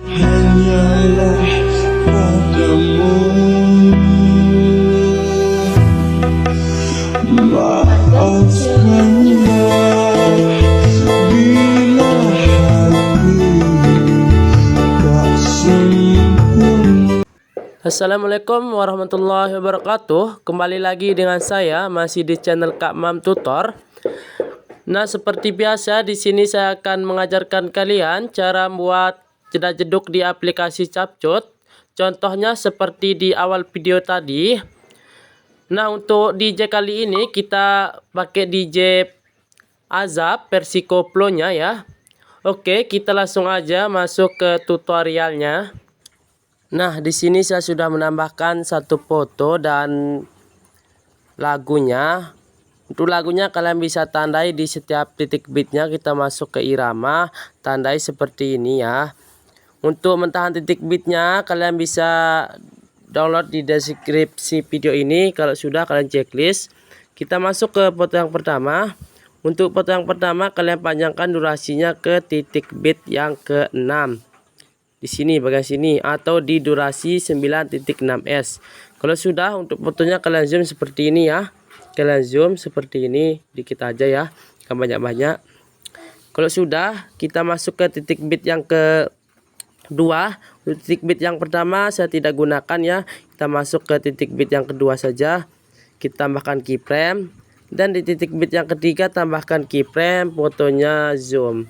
hanyalah padamu. Maafkanlah bila hati tak sempurna. Assalamualaikum warahmatullahi wabarakatuh. Kembali lagi dengan saya masih di channel Kak Mam Tutor. Nah, seperti biasa di sini saya akan mengajarkan kalian cara membuat jedak-jeduk di aplikasi CapCut. Contohnya seperti di awal video tadi. Nah, untuk DJ kali ini kita pakai DJ Azab versi koplonya ya. Oke, kita langsung aja masuk ke tutorialnya. Nah, di sini saya sudah menambahkan satu foto dan lagunya. Untuk lagunya kalian bisa tandai di setiap titik bitnya. Kita masuk ke irama, tandai seperti ini ya. Untuk mentahan titik bitnya kalian bisa download di deskripsi video ini. Kalau sudah kalian checklist. Kita masuk ke foto yang pertama. Untuk foto yang pertama kalian panjangkan durasinya ke titik bit yang ke-6. Di sini bagian sini atau di durasi 9.6s. Kalau sudah, untuk fotonya kalian zoom seperti ini ya. Kalian zoom seperti ini dikit aja ya, kan banyak-banyak. Kalau sudah, kita masuk ke titik bit yang kedua. Titik bit yang pertama saya tidak gunakan ya. Kita masuk ke titik bit yang kedua saja. Kita tambahkan keyframe, dan di titik bit yang ketiga tambahkan keyframe, fotonya zoom.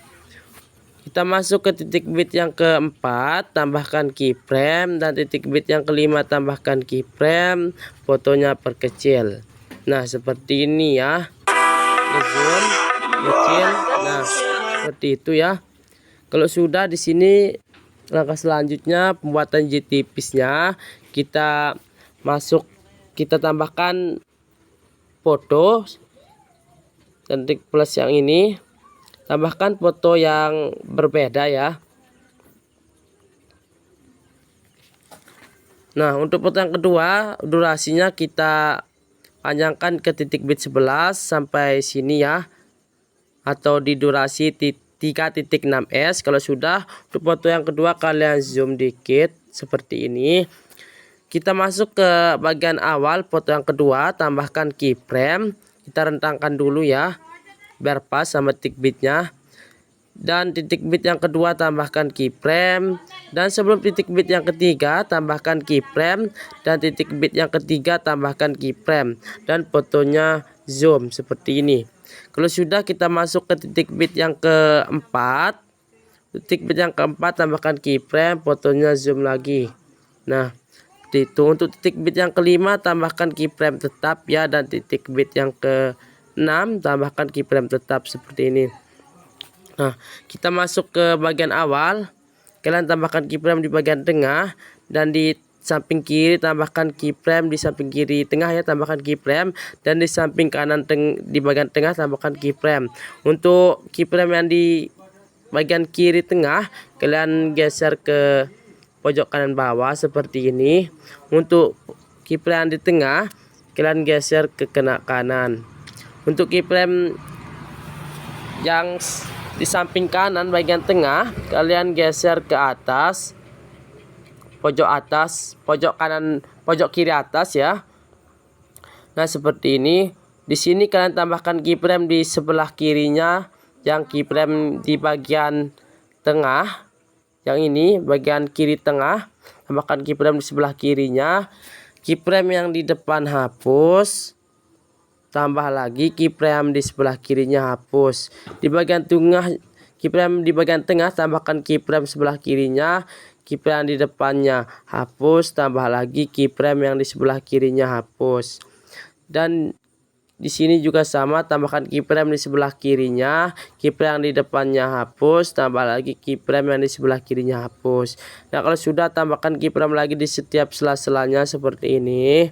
Kita masuk ke titik bit yang keempat, tambahkan keyframe, dan titik bit yang kelima tambahkan keyframe, fotonya perkecil. Nah, seperti ini ya. Zoom kecil. Nah, seperti itu ya. Kalau sudah, di sini langkah selanjutnya pembuatan JTPS-nya. Kita tambahkan foto dan titik plus yang ini. Tambahkan foto yang berbeda ya. Nah, untuk foto yang kedua, durasinya kita panjangkan ke titik bit 11 sampai sini ya. Atau di durasi 3.6s. Kalau sudah, untuk foto yang kedua kalian zoom dikit seperti ini. Kita masuk ke bagian awal foto yang kedua, tambahkan keyframe. Kita rentangkan dulu ya, biar pas sama titik bitnya. Dan titik bit yang kedua tambahkan keyframe, dan sebelum titik bit yang ketiga tambahkan keyframe, dan titik bit yang ketiga tambahkan keyframe, dan fotonya zoom seperti ini. Kalau sudah, kita masuk ke titik bit yang keempat. Titik bit yang keempat tambahkan keyframe, fotonya zoom lagi. Nah, itu untuk titik bit yang kelima tambahkan keyframe tetap ya, dan titik bit yang ke-6 tambahkan keyframe tetap seperti ini. Nah, kita masuk ke bagian awal. Kalian tambahkan keyframe di bagian tengah, dan di samping kiri tambahkan keyframe, di samping kiri tengah ya tambahkan keyframe, dan di samping kanan di bagian tengah tambahkan keyframe. Untuk keyframe yang di bagian kiri tengah kalian geser ke pojok kanan bawah seperti ini. Untuk keyframe yang di tengah kalian geser ke kanan. Untuk keyframe yang di samping kanan bagian tengah kalian geser ke atas, pojok kanan, pojok kiri atas ya. Nah, seperti ini. Di sini kalian tambahkan keyframe di sebelah kirinya, yang keyframe di bagian tengah. Yang ini bagian kiri tengah, tambahkan keyframe di sebelah kirinya. Keyframe yang di depan hapus. Tambah lagi keyframe di sebelah kirinya hapus. Di bagian tengah, keyframe di bagian tengah tambahkan keyframe sebelah kirinya. Keyframe di depannya hapus, tambah lagi keyframe yang di sebelah kirinya hapus. Dan di sini juga sama, tambahkan keyframe di sebelah kirinya. Keyframe yang di depannya hapus, tambah lagi keyframe yang di sebelah kirinya hapus. Nah, kalau sudah, tambahkan keyframe lagi di setiap sela-selanya seperti ini.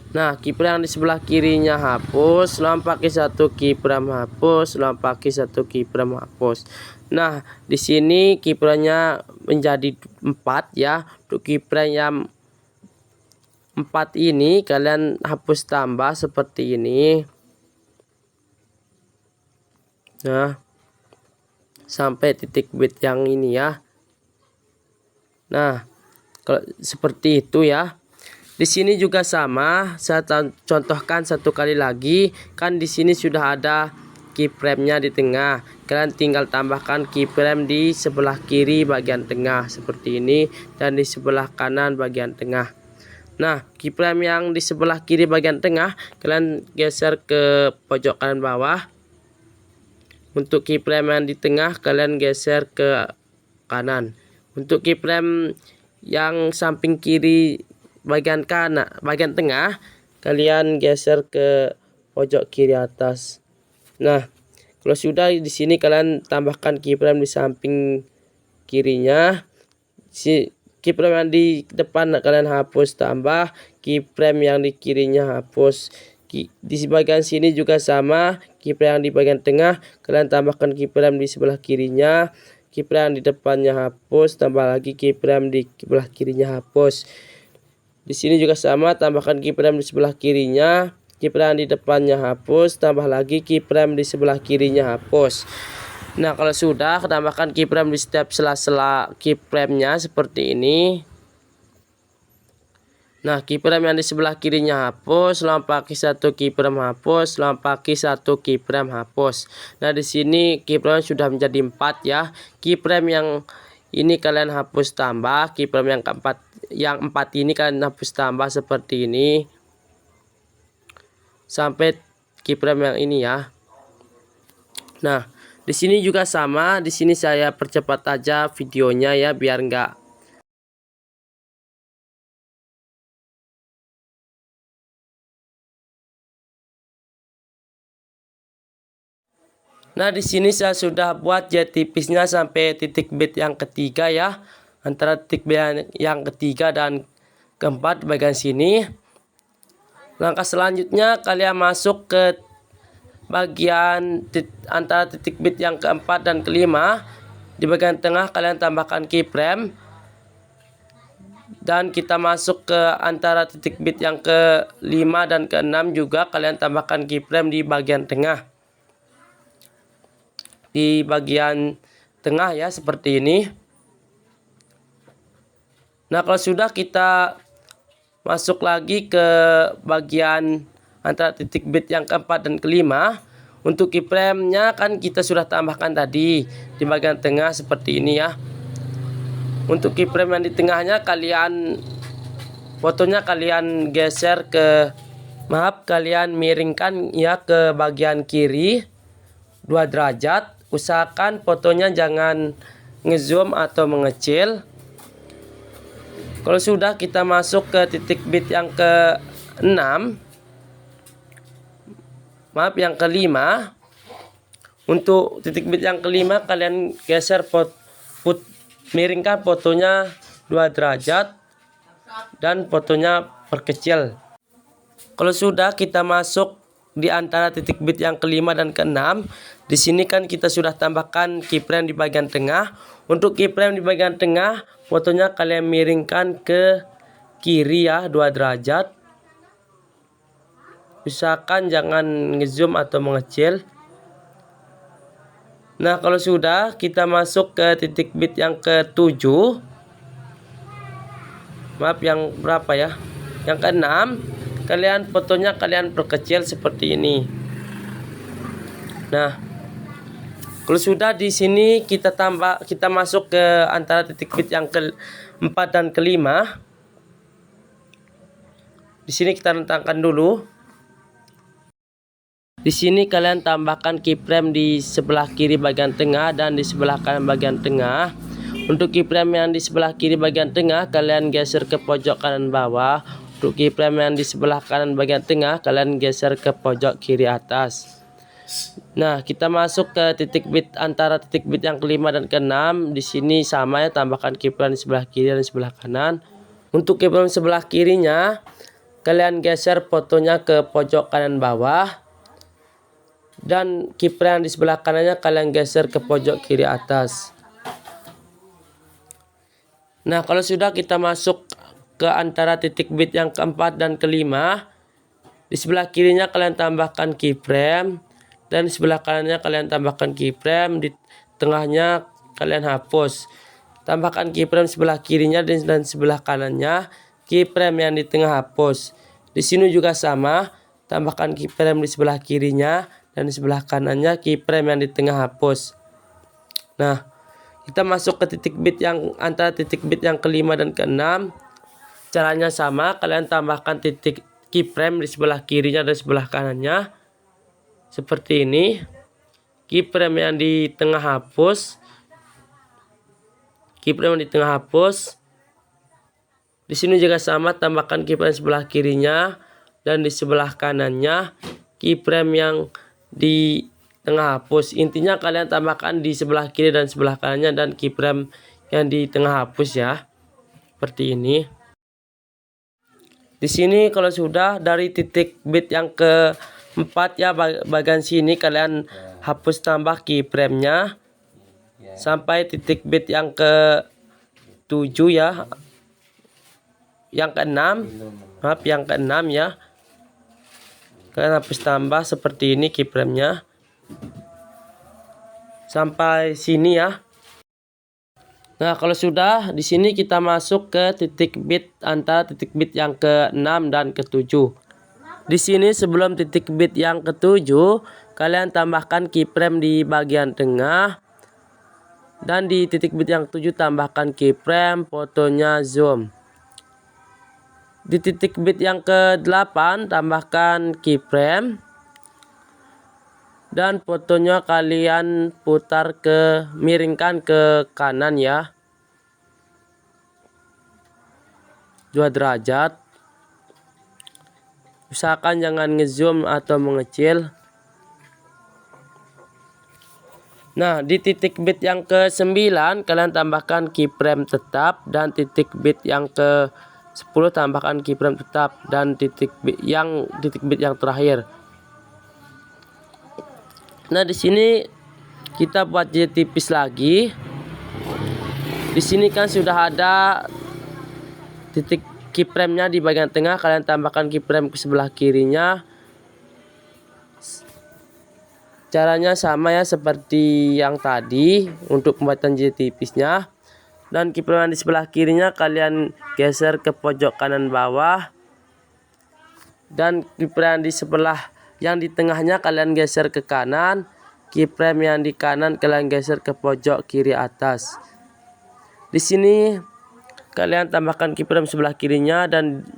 Nah, keyframe yang di sebelah kirinya hapus, lompaki satu keyframe hapus, lompaki satu keyframe hapus. Nah, di sini keyframe-nya menjadi 4 ya. Untuk keyframe yang 4 ini kalian hapus tambah seperti ini. Nah, sampai titik bit yang ini ya. Nah, kalau seperti itu ya. Di sini juga sama, saya contohkan satu kali lagi. Kan di sini sudah ada keyframe-nya di tengah. Kalian tinggal tambahkan keyframe di sebelah kiri bagian tengah seperti ini, dan di sebelah kanan bagian tengah. Nah, keyframe yang di sebelah kiri bagian tengah kalian geser ke pojok kanan bawah. Untuk keyframe yang di tengah kalian geser ke kanan. Untuk keyframe yang samping kiri bagian kanan, bagian tengah, kalian geser ke pojok kiri atas. Nah, kalau sudah di sini kalian tambahkan keyframe di samping kirinya. Si keyframe yang di depan kalian hapus, tambah keyframe yang di kirinya hapus. Di bagian sini juga sama, keyframe yang di bagian tengah kalian tambahkan keyframe di sebelah kirinya. Keyframe yang di depannya hapus, tambah lagi keyframe di sebelah kirinya hapus. Di sini juga sama, tambahkan keyframe di sebelah kirinya, keyframe di depannya hapus, tambah lagi keyframe di sebelah kirinya hapus. Nah, kalau sudah, tambahkan keyframe di setiap sela-sela keyframe-nya seperti ini. Nah, keyframe yang di sebelah kirinya hapus, lompaki satu keyframe hapus, lompaki satu keyframe hapus. Nah, di sini keyframe sudah menjadi 4 ya. Keyframe yang ini kalian hapus tambah, keyframe yang 4 ini kalian hapus tambah seperti ini sampai keyframe yang ini ya. Nah, di sini juga sama, di sini saya percepat aja videonya ya biar enggak. Nah, di sini saya sudah buat jet tipisnya sampai titik bit yang ketiga ya. Antara titik bit yang ketiga dan keempat di bagian sini. Langkah selanjutnya kalian masuk ke bagian antara titik bit yang keempat dan kelima. Di bagian tengah kalian tambahkan keyframe. Dan kita masuk ke antara titik bit yang ke-5 dan ke-6 juga kalian tambahkan keyframe di bagian tengah. Di bagian tengah ya seperti ini. Nah, kalau sudah, kita masuk lagi ke bagian antara titik bit yang keempat dan kelima. Untuk keyframe-nya kan kita sudah tambahkan tadi di bagian tengah seperti ini ya. Untuk keyframe yang di tengahnya fotonya kalian geser kalian miringkan ya ke bagian kiri 2 derajat. Usahakan fotonya jangan ngezoom atau mengecil. Kalau sudah, kita masuk ke titik bit yang ke-6. Yang kelima. Untuk titik bit yang kelima kalian geser miringkan fotonya 2 derajat dan fotonya perkecil. Kalau sudah, kita masuk di antara titik bit yang kelima dan ke-6. Di sini kan kita sudah tambahkan keyframe di bagian tengah. Untuk keyframe di bagian tengah, fotonya kalian miringkan ke kiri ya 2 derajat. Usahakan jangan ngezoom atau mengecil. Nah, kalau sudah, kita masuk ke titik bit yang ke-7. Yang berapa ya? Yang ke-6. Fotonya kalian perkecil seperti ini. Nah, kalau sudah, di sini kita masuk ke antara titik bit yang ke-4 dan ke-5. Di sini kita rentangkan dulu. Di sini kalian tambahkan keyframe di sebelah kiri bagian tengah dan di sebelah kanan bagian tengah. Untuk keyframe yang di sebelah kiri bagian tengah kalian geser ke pojok kanan bawah. Untuk keyframe yang di sebelah kanan bagian tengah kalian geser ke pojok kiri atas. Nah, kita masuk ke titik bit antara titik bit yang kelima dan ke-6. Di sini sama ya, tambahkan keyframe di sebelah kiri dan sebelah kanan. Untuk keyframe sebelah kirinya kalian geser fotonya ke pojok kanan bawah. Dan keyframe di sebelah kanannya kalian geser ke pojok kiri atas. Nah, kalau sudah, kita masuk ke antara titik bit yang keempat dan kelima. Di sebelah kirinya kalian tambahkan keyframe dan di sebelah kanannya kalian tambahkan keyframe. tengahnya kalian hapus. Tambahkan keyframe sebelah kirinya dan sebelah kanannya. Keyframe yang di tengah hapus. Di sini juga sama, tambahkan keyframe di sebelah kirinya dan di sebelah kanannya. Keyframe yang di tengah hapus. Nah, kita masuk ke titik bit yang antara titik bit yang kelima dan keenam. Caranya sama, kalian tambahkan titik keyframe di sebelah kirinya dan sebelah kanannya. Seperti ini. Keyframe yang di tengah hapus. Keyframe yang di tengah hapus. Di sini juga sama, tambahkan keyframe sebelah kirinya dan di sebelah kanannya. Keyframe yang di tengah hapus. Intinya kalian tambahkan di sebelah kiri dan sebelah kanannya dan keyframe yang di tengah hapus ya. Seperti ini. Di sini kalau sudah dari titik bit yang keempat ya, bagian sini kalian hapus tambah keyframe-nya sampai titik bit yang ke-7 ya. Yang ke-6, maaf, yang ke-6 ya. Kalian hapus tambah seperti ini keyframe-nya. Sampai sini ya. Nah, kalau sudah di sini kita masuk ke titik bit antara titik bit yang ke-6 dan ke-7. Di sini sebelum titik bit yang ke-7, kalian tambahkan keyframe di bagian tengah. Dan di titik bit yang ke-7 tambahkan keyframe, fotonya zoom. Di titik bit yang ke-8 tambahkan keyframe. Dan fotonya kalian putar miringkan ke kanan ya, 2 derajat. Usahakan jangan ngezoom atau mengecil. Nah, di titik bit yang ke-9 kalian tambahkan keyframe tetap, dan titik bit yang ke-10 tambahkan keyframe tetap, dan titik bit yang terakhir. Nah, di sini kita buat jadi tipis lagi. Di sini kan sudah ada titik keyframe-nya di bagian tengah, kalian tambahkan keyframe ke sebelah kirinya. Caranya sama ya seperti yang tadi untuk pembuatan jadi tipisnya. Dan keyframe di sebelah kirinya kalian geser ke pojok kanan bawah. Dan keyframe di sebelah yang di tengahnya kalian geser ke kanan. Keyframe yang di kanan kalian geser ke pojok kiri atas. Di sini kalian tambahkan keyframe sebelah kirinya dan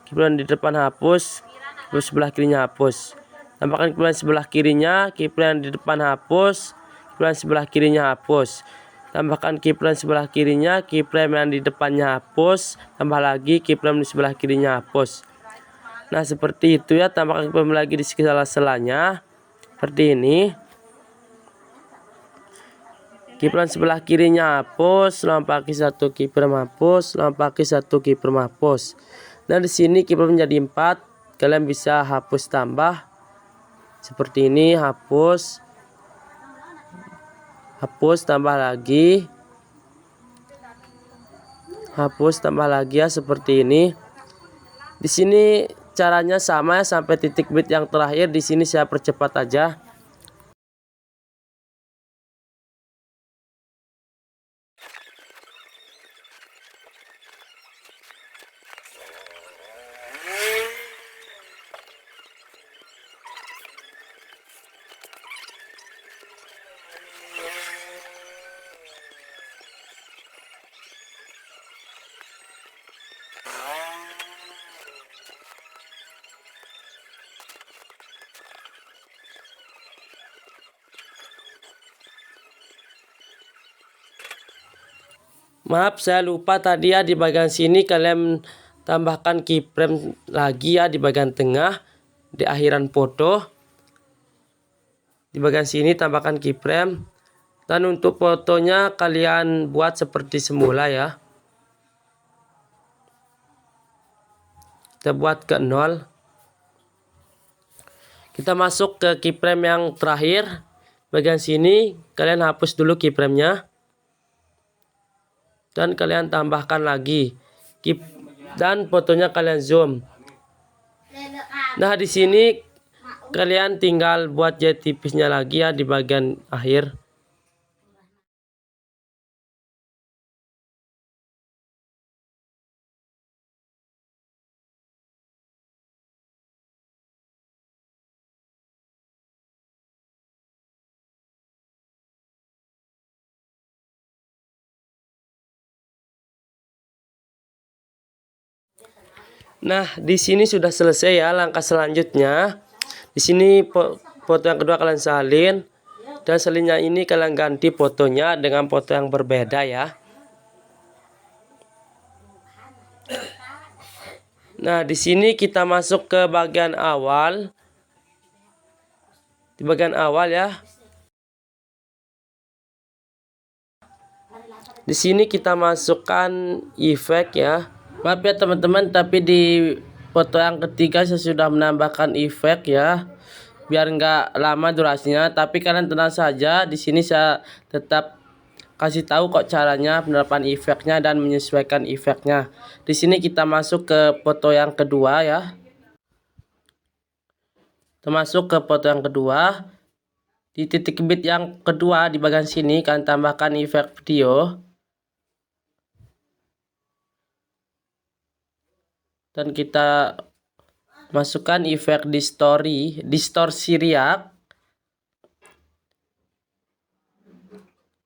keyframe di depan hapus. Terus sebelah kirinya hapus. Tambahkan keyframe sebelah kirinya, keyframe di depan hapus. Keyframe sebelah kirinya hapus. Tambahkan keyframe sebelah kirinya, keyframe yang di depannya hapus. Tambah lagi keyframe di sebelah kirinya hapus. Nah, seperti itu ya. Tambahkan keyframe lagi di sela-selanya seperti ini. Keyframe sebelah kirinya hapus, lompaki 1 keyframe hapus, lompaki 1 keyframe hapus. Nah, di sini keyframe menjadi 4. Kalian bisa hapus tambah seperti ini, hapus tambah lagi, hapus tambah lagi ya, seperti ini. Di sini caranya sama ya sampai titik bit yang terakhir. Di sini saya percepat aja. Maaf, saya lupa tadi ya, di bagian sini kalian tambahkan keyframe lagi ya di bagian tengah, di akhiran foto. Di bagian sini tambahkan keyframe. Dan untuk fotonya kalian buat seperti semula ya. Kita buat ke 0. Kita masuk ke keyframe yang terakhir. Bagian sini kalian hapus dulu keyframe-nya. Dan kalian tambahkan lagi. Dan fotonya kalian zoom. Nah, di sini kalian tinggal buat jadi tipisnya lagi ya di bagian akhir. Nah, di sini sudah selesai ya langkah selanjutnya. Di sini foto yang kedua kalian salin, dan salinnya ini kalian ganti fotonya dengan foto yang berbeda ya. Nah, di sini kita masuk ke bagian awal. Di bagian awal ya. Di sini kita masukkan efek ya. Maaf ya teman-teman, tapi di foto yang ketiga saya sudah menambahkan efek ya, biar nggak lama durasinya. Tapi kalian tenang saja, di sini saya tetap kasih tahu kok caranya penerapan efeknya dan menyesuaikan efeknya. Di sini kita masuk ke foto yang kedua ya. Kita masuk ke foto yang kedua. Di titik bit yang kedua di bagian sini kalian tambahkan efek video. Dan kita masukkan efek distorsi riak.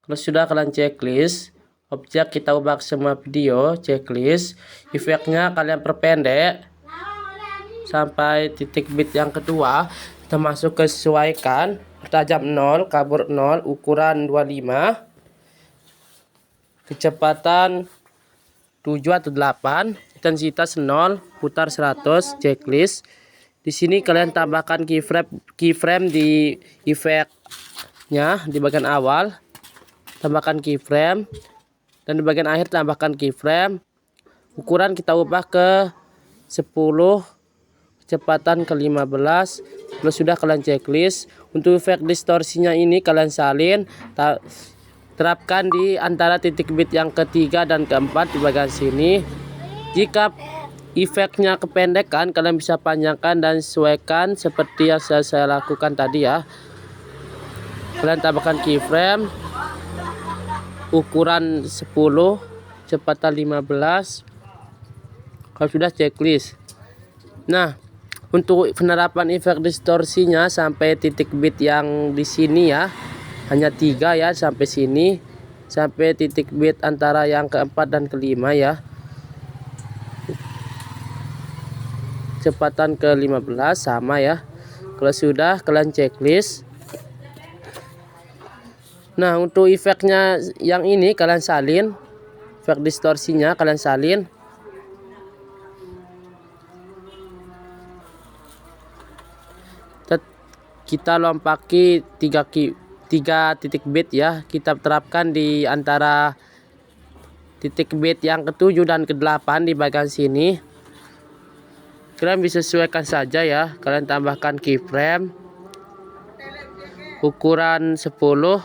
Kalau sudah kalian checklist, objek kita ubah semua video, checklist, efeknya kalian perpendek sampai titik bit yang kedua. Kita masuk ke sesuaikan, tajam 0, kabur 0, ukuran 25, kecepatan 7 atau 8, intensitas 0, putar 100, checklist. Di sini kalian tambahkan keyframe di efeknya di bagian awal, tambahkan keyframe, dan di bagian akhir tambahkan keyframe. Ukuran kita ubah ke 10, kecepatan ke 15. Kalau sudah kalian checklist. Untuk efek distorsinya ini kalian salin, terapkan di antara titik bit yang ketiga dan keempat di bagian sini. Jika efeknya kependekan, kalian bisa panjangkan dan sesuaikan seperti yang saya lakukan tadi ya. Kalian tambahkan keyframe, ukuran 10, kecepatan 15. Kalau sudah checklist. Nah, untuk penerapan efek distorsinya sampai titik bit yang di sini ya, hanya 3 ya, sampai sini, sampai titik bit antara yang keempat dan kelima ya. Kecepatan ke 15 sama ya. Kalau sudah kalian checklist. Nah, untuk efeknya yang ini kalian salin, efek distorsinya kalian salin. Kita lompaki 3 titik bit ya, kita terapkan di antara titik bit yang ke-7 dan ke-8 di bagian sini. Kalian bisa sesuaikan saja ya, kalian tambahkan keyframe, ukuran 10,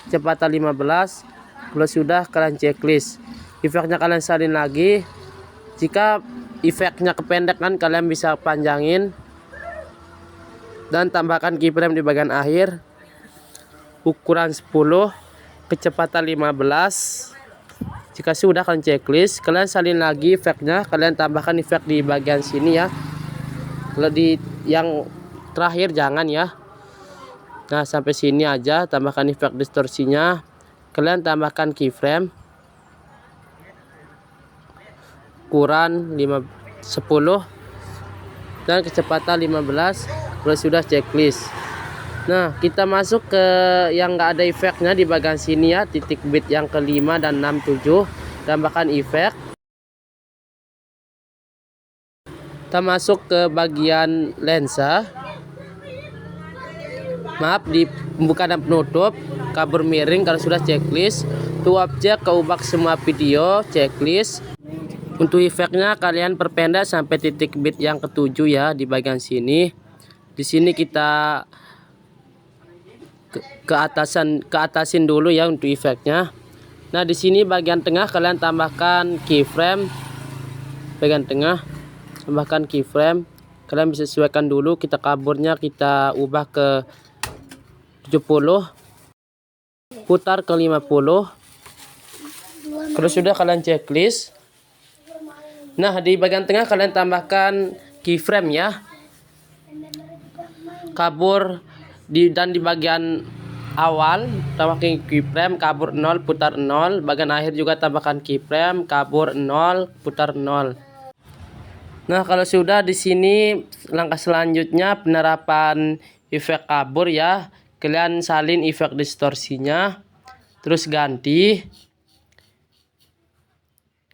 kecepatan 15. Kalau sudah kalian checklist. Efeknya kalian salin lagi. Jika efeknya kependekan, kalian bisa panjangin dan tambahkan keyframe di bagian akhir, ukuran 10, kecepatan 15. Jika sudah kalian checklist, kalian salin lagi efeknya, kalian tambahkan efek di bagian sini ya. Kalau di yang terakhir jangan ya. Nah, sampai sini aja, tambahkan efek distorsinya. Kalian tambahkan keyframe, ukuran 10 dan kecepatan 15. Kalau sudah checklist. Nah, kita masuk ke yang nggak ada efeknya di bagian sini ya, titik bit yang kelima dan 6, 7. Tambahkan efek. Kita masuk ke bagian lensa. Maaf, di pembuka dan penutup, kabur miring kalau sudah checklist. Untuk objek keubah semua video, checklist. Untuk efeknya kalian perpendek sampai titik bit yang ke-7 ya di bagian sini. Di sini kita keatasin dulu ya untuk efeknya. Nah, di sini bagian tengah kalian tambahkan keyframe. Bagian tengah tambahkan keyframe. Kalian bisa sesuaikan dulu, kita kaburnya kita ubah ke 70, putar ke 50. Kalau sudah kalian checklist. Nah, di bagian tengah kalian tambahkan keyframe ya. Kabur dan di bagian awal tambahkan keyframe, kabur 0, putar 0. Bagian akhir juga tambahkan keyframe, kabur 0, putar 0. Nah, kalau sudah di sini langkah selanjutnya penerapan efek kabur ya. Kalian salin efek distorsinya, terus ganti.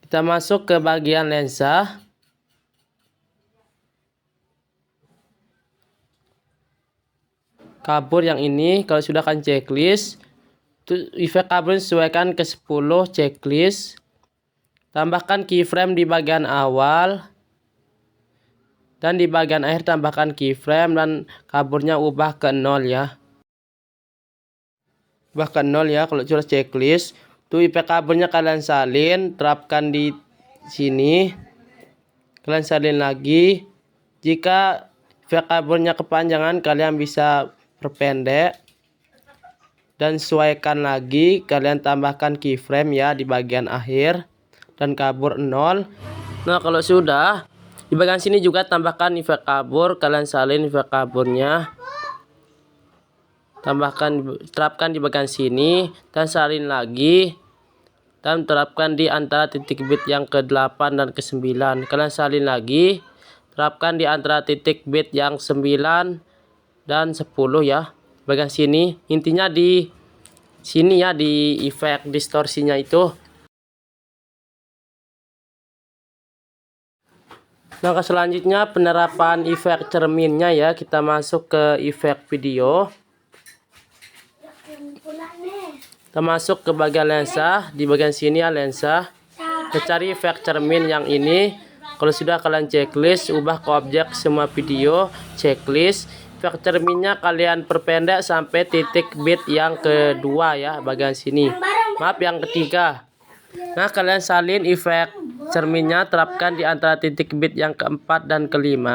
Kita masuk ke bagian lensa. Kabur yang ini, kalau sudah kan checklist, efek kabur sesuaikan ke 10 checklist. Tambahkan keyframe di bagian awal. Dan di bagian akhir tambahkan keyframe dan kaburnya ubah ke 0 ya. Ubah ke 0 ya kalau sudah checklist. Tuh efek kaburnya kalian salin, terapkan di sini. Kalian salin lagi. Jika efek kaburnya kepanjangan, kalian bisa perpendek. Dan sesuaikan lagi, kalian tambahkan keyframe ya di bagian akhir. Dan kabur 0. Nah, kalau sudah, di bagian sini juga tambahkan efek kabur, kalian salin efek kaburnya. Terapkan di bagian sini dan salin lagi. Dan terapkan di antara titik bit yang ke-8 dan ke-9. Kalian salin lagi. Terapkan di antara titik bit yang 9 dan 10 ya. Bagian sini, intinya di sini ya, di efek distorsinya itu. Nah, selanjutnya penerapan efek cerminnya ya. Kita masuk ke efek video. Kita masuk ke bagian lensa. Di bagian sini ya lensa. Kita cari efek cermin yang ini. Kalau sudah kalian checklist, ubah ke objek semua video, checklist. Efek cerminnya kalian perpendek sampai titik bit yang kedua ya, bagian sini. Maaf, yang ketiga. Nah, kalian salin efek cerminnya, terapkan di antara titik bit yang ke-4 dan ke-5.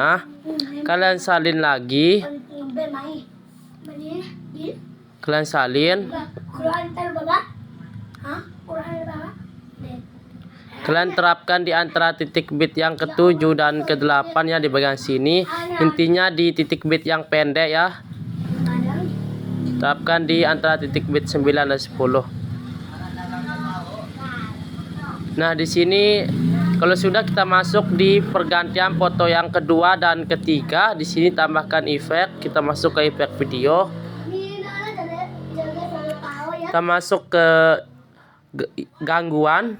Kalian salin lagi. Kalian salin. Kalian terapkan di antara titik bit yang ke-7 dan ke-8 ya di bagian sini. Intinya di titik bit yang pendek ya. Terapkan di antara titik bit 9 dan 10. Nah, di sini kalau sudah kita masuk di pergantian foto yang kedua dan ketiga. Di sini tambahkan efek. Kita masuk ke efek video. Kita masuk ke gangguan.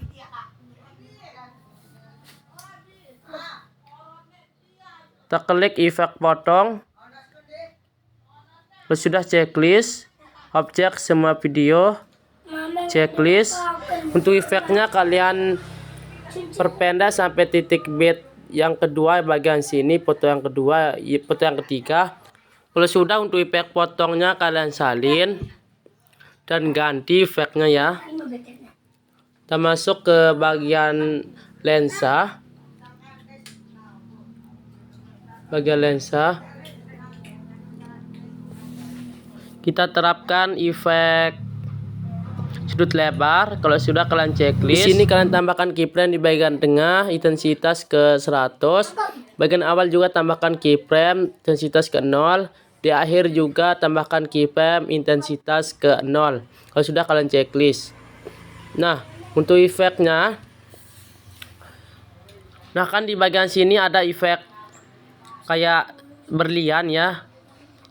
Kita klik efek potong. Kalau sudah checklist, objek semua video, checklist. Untuk efeknya kalian perpendek sampai titik bit yang kedua bagian sini, foto yang kedua, foto yang ketiga. Kalau sudah, untuk efek potongnya kalian salin dan ganti efeknya ya. Kita masuk ke bagian lensa. Bagian lensa. Kita terapkan efek sudut lebar. Kalau sudah kalian checklist. Di sini kalian tambahkan keyframe di bagian tengah, intensitas ke 100. Bagian awal juga tambahkan keyframe, intensitas ke 0. Di akhir juga tambahkan keyframe, intensitas ke 0. Kalau sudah kalian checklist. Nah, untuk efeknya, nah kan di bagian sini ada efek kayak berlian ya.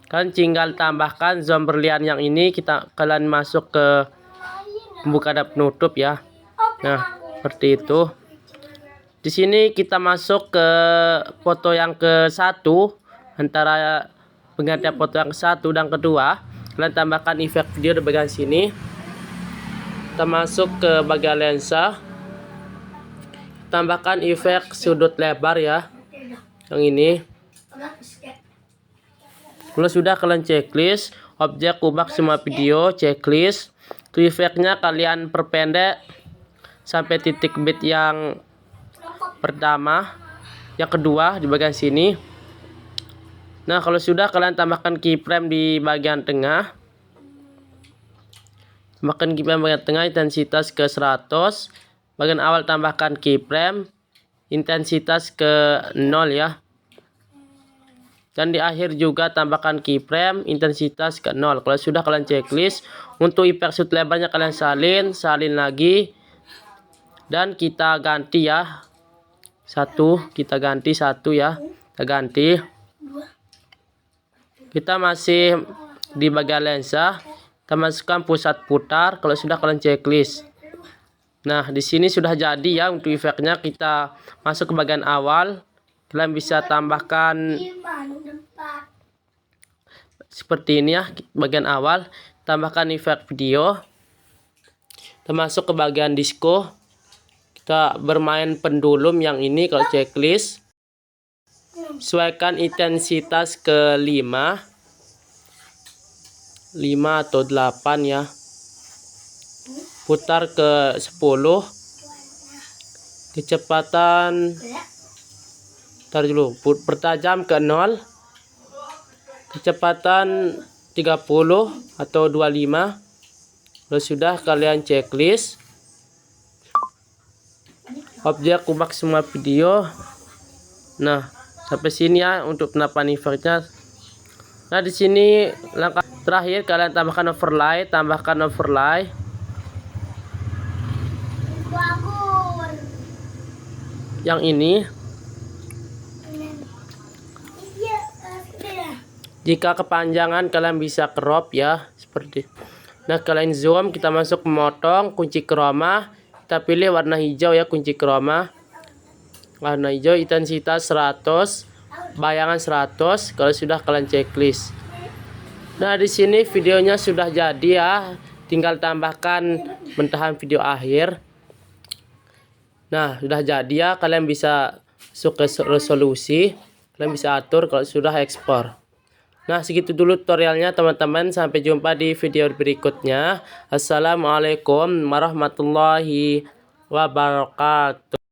Kalian tinggal tambahkan zoom berlian yang ini. Kalian masuk ke buka dan penutup ya. Nah, seperti itu. Di sini kita masuk ke foto yang ke-1, antara penggantian foto yang ke-1 dan kedua. Kalian tambahkan efek video di bagian sini. Kita masuk ke bagian lensa. Tambahkan efek sudut lebar ya. Yang ini. Kalau sudah kalian checklist, objek ubah semua video, checklist. Itu efeknya kalian perpendek sampai titik bit yang pertama, yang kedua di bagian sini. Nah, kalau sudah kalian tambahkan keyframe di bagian tengah. Tambahkan keyframe bagian tengah, intensitas ke 100. Bagian awal tambahkan keyframe, intensitas ke 0 ya. Dan di akhir juga tambahkan keyframe, intensitas ke 0. Kalau sudah kalian checklist, untuk efek sudut lebarnya kalian salin lagi. Dan kita ganti ya. Satu, kita ganti satu ya. Kita ganti. Kita masih di bagian lensa. Kita masukkan pusat putar. Kalau sudah kalian checklist. Nah, di sini sudah jadi ya untuk efeknya. Kita masuk ke bagian awal. Kalian bisa tambahkan seperti ini ya, bagian awal. Tambahkan efek video. Kita masuk ke bagian disco. Kita bermain pendulum yang ini kalau checklist. Sesuaikan intensitas ke 5 atau 8 ya. Putar ke 10. Kecepatan pertajam ke 0. Kecepatan 30 atau 25. Kalau sudah kalian checklist. Objek ubah semua video. Nah, sampai sini ya untuk penampakan efeknya. Nah, di sini langkah terakhir kalian tambahkan overlay. Yang ini. Jika kepanjangan kalian bisa crop ya, seperti. Nah, kalian zoom, kita masuk memotong, kunci chroma. Kita pilih warna hijau ya, kunci chroma. Warna hijau, intensitas 100, bayangan 100. Kalau sudah kalian checklist. Nah, di sini videonya sudah jadi ya. Tinggal tambahkan mentahan video akhir. Nah, sudah jadi ya. Kalian bisa masuk ke resolusi. Kalian bisa atur kalau sudah ekspor. Nah, segitu dulu tutorialnya teman-teman. Sampai jumpa di video berikutnya. Assalamualaikum warahmatullahi wabarakatuh.